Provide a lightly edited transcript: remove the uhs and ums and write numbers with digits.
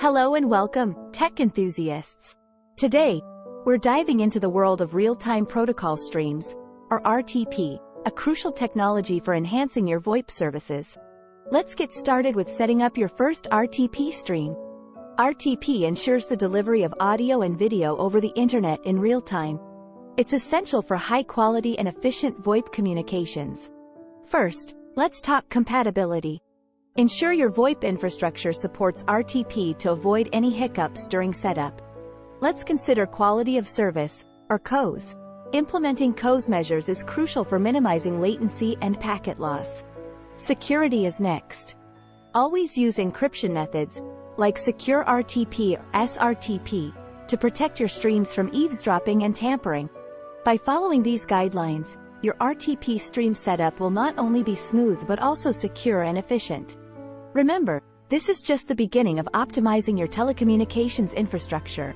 Hello and welcome, tech enthusiasts. Today, we're diving into the world of real-time protocol streams, or RTP, a crucial technology for enhancing your VoIP services. Let's get started with setting up your first RTP stream. RTP ensures the delivery of audio and video over the internet in real time. It's essential for high-quality and efficient VoIP communications. First, let's talk compatibility. Ensure your VoIP infrastructure supports RTP to avoid any hiccups during setup. Let's consider quality of service, or QoS. Implementing QoS measures is crucial for minimizing latency and packet loss. Security is next. Always use encryption methods, like Secure RTP or SRTP, to protect your streams from eavesdropping and tampering. By following these guidelines, your RTP stream setup will not only be smooth but also secure and efficient. Remember, this is just the beginning of optimizing your telecommunications infrastructure.